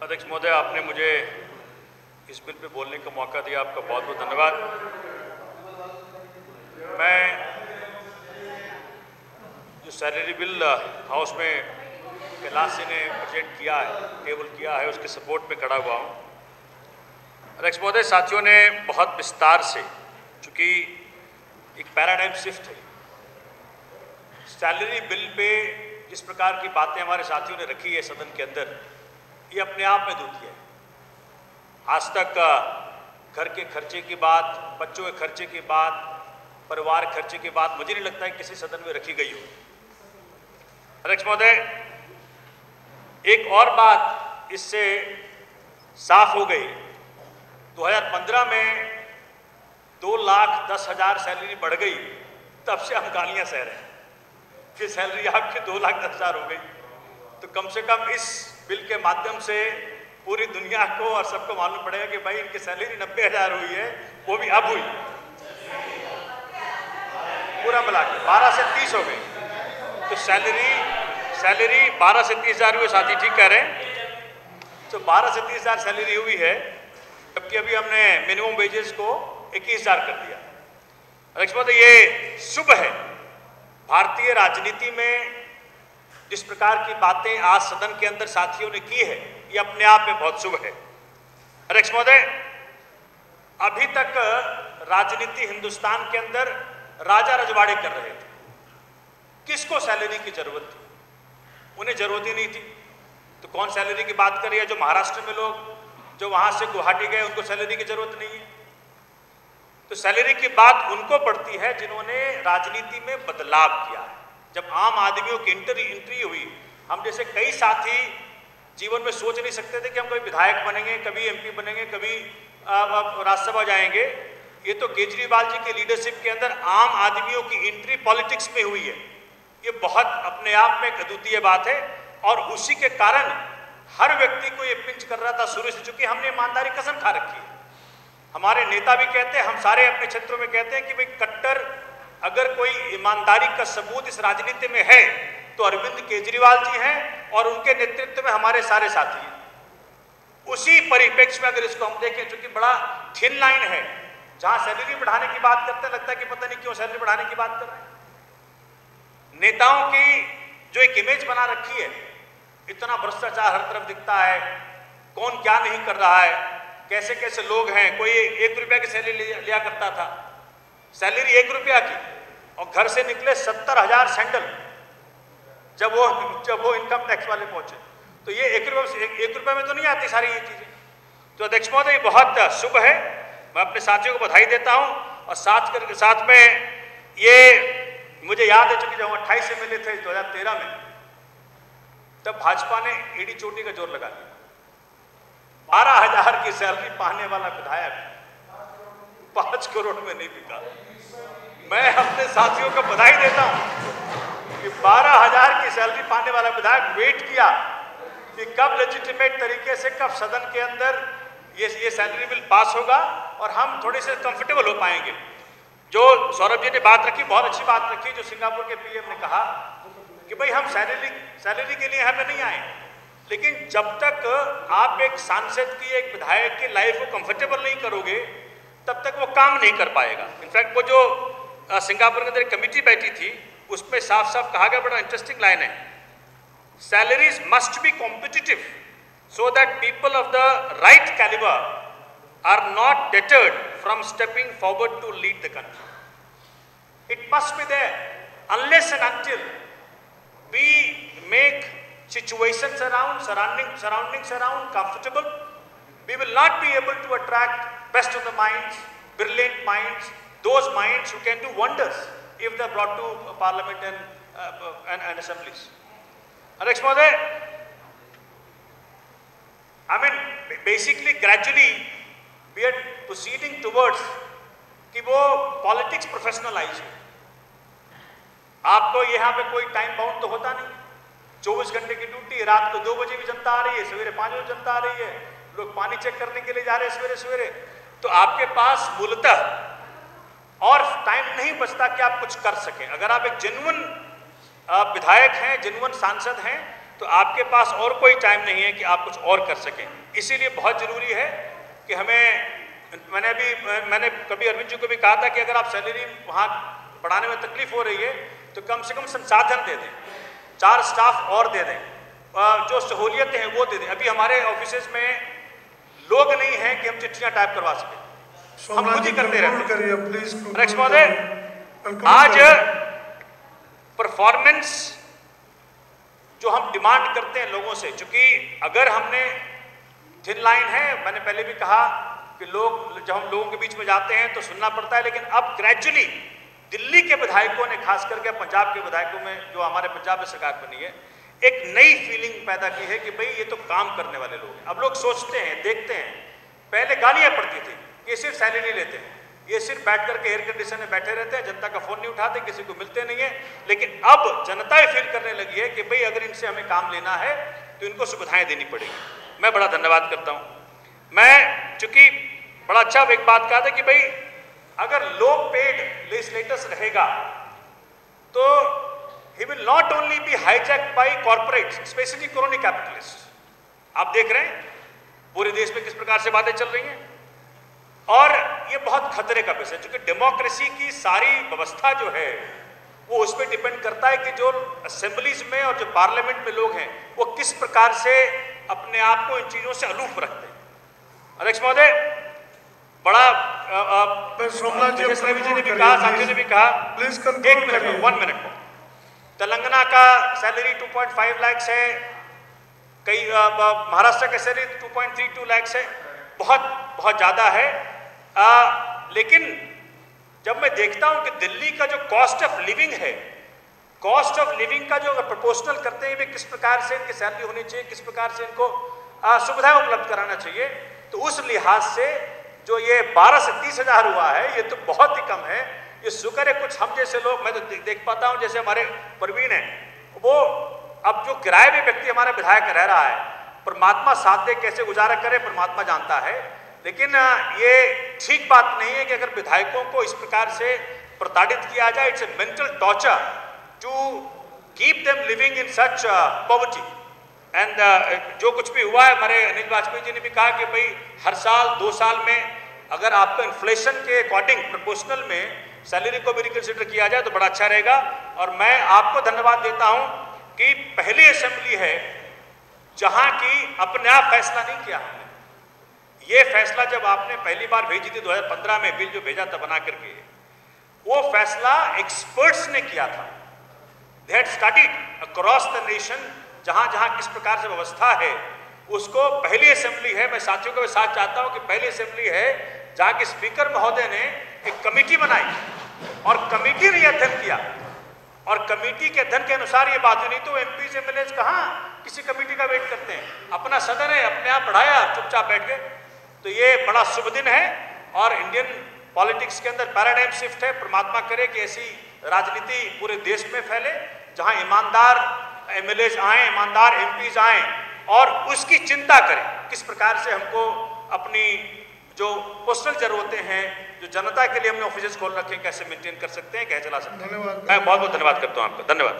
अध्यक्ष महोदय, आपने मुझे इस बिल पे बोलने का मौका दिया, आपका बहुत बहुत धन्यवाद। मैं जो सैलरी बिल हाउस में कैलाश जी ने प्रेजेंट किया है, टेबल किया है, उसके सपोर्ट में खड़ा हुआ हूँ। अध्यक्ष महोदय, साथियों ने बहुत विस्तार से, चूंकि एक पैराडाइम शिफ्ट है, सैलरी बिल पे जिस प्रकार की बातें हमारे साथियों ने रखी है सदन के अंदर, ये अपने आप में दुखी है। आज तक घर के खर्चे की बात, बच्चों के खर्चे की बात, परिवार खर्चे की बात मुझे नहीं लगता है किसी सदन में रखी गई हो। अध्यक्ष महोदय, एक और बात इससे साफ हो गई। 2015 में 2,10,000 सैलरी बढ़ गई, तब से हम गालियां सह रहे हैं कि सैलरी आपकी 2,10,000 हो गई। तो कम से कम इस बिल के माध्यम से पूरी दुनिया को और सबको मालूम पड़ेगा कि भाई इनकी सैलरी 90,000 हुई है, वो भी अब हुई, पूरा मिला के 12 से 30 हो गई। तो सैलरी 12 से 30,000 हुई, साथी ठीक कह रहे हैं। तो 12 से 30,000 सैलरी हुई है, जबकि अभी हमने मिनिमम वेजेस को 21,000 कर दिया। अध्यक्ष महोदय, ये शुभ है। भारतीय राजनीति में जिस प्रकार की बातें आज सदन के अंदर साथियों ने की है, ये अपने आप में बहुत शुभ है। अध्यक्ष महोदय, अभी तक राजनीति हिंदुस्तान के अंदर राजा रजवाड़े कर रहे थे। किसको सैलरी की जरूरत थी? उन्हें जरूरत ही नहीं थी। तो कौन सैलरी की बात कर रही है? जो महाराष्ट्र में लोग जो वहां से गुवाहाटी गए, उनको सैलरी की जरूरत नहीं है। तो सैलरी की बात उनको पड़ती है जिन्होंने राजनीति में बदलाव किया है। जब आम आदमियों की एंट्री हुई, हम जैसे कई साथी जीवन में सोच नहीं सकते थे कि हम कभी विधायक बनेंगे, कभी एमपी बनेंगे, कभी राज्यसभा जाएंगे। ये तो केजरीवाल जी के लीडरशिप के अंदर आम आदमियों की एंट्री पॉलिटिक्स में हुई है। ये बहुत अपने आप में एक अद्वितीय बात है और उसी के कारण हर व्यक्ति को ये पिंच कर रहा था शुरू से, चूंकि हमने ईमानदारी कसम खा रखी है। हमारे नेता भी कहते हैं, हम सारे अपने क्षेत्रों में कहते हैं कि भाई कट्टर अगर कोई ईमानदारी का सबूत इस राजनीति में है तो अरविंद केजरीवाल जी हैं और उनके नेतृत्व में हमारे सारे साथी हैं। उसी परिप्रेक्ष्य में अगर इसको हम देखें, चूंकि बड़ा थिन लाइन है, जहां सैलरी बढ़ाने की बात करते हैं लगता है कि पता नहीं क्यों सैलरी बढ़ाने की बात कर रहे हैं। नेताओं की जो एक इमेज बना रखी है, इतना भ्रष्टाचार हर तरफ दिखता है, कौन क्या नहीं कर रहा है, कैसे कैसे लोग हैं। कोई 1 रुपया की सैलरी लिया करता था, सैलरी 1 रुपया की, और घर से निकले 70,000 सैंडल जब वो इनकम टैक्स वाले पहुंचे। तो ये 1 रुपये में तो नहीं आती सारी ये चीजें। तो अध्यक्ष महोदय, बहुत शुभ है। मैं अपने साथियों को बधाई देता हूं और साथ में ये मुझे याद है, चूंकि जब हम 28 से मिले थे 2013 में, तब भाजपा ने एड़ी चोटी का जोर लगा दिया। 12,000 की सैलरी पाने वाला विधायक 5 करोड़ में नहीं बिका। मैं अपने साथियों को बधाई देता हूं कि 12,000 की सैलरी पाने वाला विधायक वेट किया कि कब लेजिटिमेट तरीके से, कब सदन के अंदर ये सैलरी बिल पास होगा और हम थोड़े से कंफर्टेबल हो पाएंगे। जो सौरभ जी ने बात रखी, बहुत अच्छी बात रखी, जो सिंगापुर के पीएम ने कहा कि भाई हम सैलरी के लिए हमें नहीं आए, लेकिन जब तक आप एक सांसद की, एक विधायक की लाइफ को कंफर्टेबल नहीं करोगे, तब तक वो काम नहीं कर पाएगा। इनफैक्ट वो जो सिंगापुर के अंदर एक कमेटी बैठी थी, उसमें साफ साफ कहा गया, बड़ा इंटरेस्टिंग लाइन है, salaries must be competitive so that people of the right caliber are not deterred from stepping forward to lead the country. It must be there. Unless and until we make situations around, surroundings around comfortable, we will not be able to attract best of the minds, brilliant minds, those minds who can do wonders if they are brought to parliament and assemblies. Adesh Mohoday, I mean, basically, gradually, we are proceeding towards कि वो politics professionalise हो। आपको यहाँ पे कोई time bound तो होता नहीं, 24 घंटे की ड्यूटी, रात को 2 बजे भी जनता आ रही है, सवेरे 5 बजे जनता आ रही है, लोग पानी चेक करने के लिए जा रहे हैं सवेरे सवेरे। तो आपके पास मूलतः और टाइम नहीं बचता कि आप कुछ कर सकें। अगर आप एक जेन्युइन विधायक हैं, जेन्युइन सांसद हैं, तो तो आपके पास और कोई टाइम नहीं है कि आप कुछ और कर सकें। इसीलिए बहुत ज़रूरी है कि मैंने कभी अरविंद जी को भी कहा था कि अगर आप सैलरी वहाँ बढ़ाने में तकलीफ हो रही है तो कम से कम संसाधन दे दें, 4 स्टाफ और दे दें, जो सहूलियतें हैं वो दे दें। अभी हमारे ऑफिसेज में लोग नहीं हैं कि हम चिट्ठियाँ टाइप करवा सकें, हम खुद ही करते रहते हैं। अध्यक्ष महोदय, आज परफॉर्मेंस जो हम डिमांड करते हैं लोगों से, चूंकि अगर हमने थिन लाइन है, मैंने पहले भी कहा कि जब हम लोगों के बीच में जाते हैं तो सुनना पड़ता है, लेकिन अब ग्रेजुअली दिल्ली के विधायकों ने, खास करके पंजाब के विधायकों में जो हमारे पंजाब में सरकार बनी है, एक नई फीलिंग पैदा की है कि भाई ये तो काम करने वाले लोग हैं। अब लोग सोचते हैं, देखते हैं, पहले गालियां पड़ती थी, ये सिर्फ सैलरी लेते हैं, ये सिर्फ बैठ करके एयर कंडीशन में बैठे रहते हैं, जनता का फोन नहीं उठाते, किसी को मिलते नहीं है। लेकिन अब जनता ये फील करने लगी है कि भाई अगर इनसे हमें काम लेना है तो इनको सुविधाएं देनी पड़ेगी। मैं बड़ा धन्यवाद करता हूं। मैं चूंकि बड़ा अच्छा एक बात कहा था कि भाई अगर लो पेड लेजिस्लेटर्स रहेगा तो he will not only be hijacked by corporates, especially crony capitalists। आप देख रहे हैं पूरे देश में किस प्रकार से बातें चल रही हैं, और ये बहुत खतरे का विषय है, क्योंकि डेमोक्रेसी की सारी व्यवस्था जो है वो उस पर डिपेंड करता है कि जो असेंबलीज में और जो पार्लियामेंट में लोग हैं वो किस प्रकार से अपने आप को इन चीजों से अलूफ रखते हैं। अध्यक्ष महोदय, बड़ा रवि जी ने भी कहा, साथियों ने भी कहा, एक मिनट, 1 मिनट, तेलंगाना का सैलरी 2.5 लाख है, कई महाराष्ट्र का सैलरी 2.32 लाख है, बहुत ज़्यादा है। लेकिन जब मैं देखता हूं कि दिल्ली का जो कॉस्ट ऑफ लिविंग है, कॉस्ट ऑफ लिविंग का जो प्रोपोर्शनल करते हैं किस प्रकार से इनकी सैलरी होनी चाहिए, किस प्रकार से इनको सुविधाएं उपलब्ध कराना चाहिए, तो उस लिहाज से जो ये 12 से 30 हज़ार हुआ है ये तो बहुत ही कम है। ये शुक्र है कुछ हम जैसे लोग, मैं तो देख पाता हूं, जैसे हमारे परवीन है, वो अब जो किराए में व्यक्ति हमारा विधायक रह रहा है, परमात्मा साथ दे, कैसे गुजारा करे परमात्मा जानता है। लेकिन ये ठीक बात नहीं है कि अगर विधायकों को इस प्रकार से प्रताड़ित किया जाए। It's a mental torture to keep them living in such poverty. And जो कुछ भी हुआ है, हमारे अनिल वाजपेयी जी ने भी कहा कि भाई हर साल 2 साल में अगर आपको इन्फ्लेशन के अकॉर्डिंग प्रोपोर्शनल में सैलरी को भी रिकंसिडर किया जाए तो बड़ा अच्छा रहेगा। और मैं आपको धन्यवाद देता हूं कि पहली असेंबली है जहां की अपने आप फैसला नहीं किया हमने। ये फैसला जब आपने पहली बार भेजी थी 2015 में, बिल जो भेजा था बना करके, वो फैसला एक्सपर्ट्स ने किया था। They had studied across the nation, जहां जहां किस प्रकार से व्यवस्था है, उसको पहली असेंबली है। मैं साथियों को साथ चाहता हूं कि पहली असेंबली है जहां के स्पीकर महोदय ने एक कमेटी बनाई और कमेटी ने अध्ययन किया, और कमेटी के अध्ययन के अनुसार ये बात हुई। नहीं तो एमपीज एमएलएज कहां किसी कमेटी का वेट करते हैं, अपना सदन है, अपने आप बढ़ाया, चुपचाप बैठ गए। तो ये बड़ा शुभ दिन है और इंडियन पॉलिटिक्स के अंदर पैराडाइम शिफ्ट है। परमात्मा करे कि ऐसी राजनीति पूरे देश में फैले जहां ईमानदार एमएलएज आए, ईमानदार एमपीज आए और उसकी चिंता करें किस प्रकार से हमको अपनी जो पर्सनल जरूरतें हैं, जो जनता के लिए हमने ऑफिस खोल रखे हैं, कैसे मेंटेन कर सकते हैं, कैसे चला सकते हैं। मैं बहुत बहुत धन्यवाद करता हूं आपका। धन्यवाद।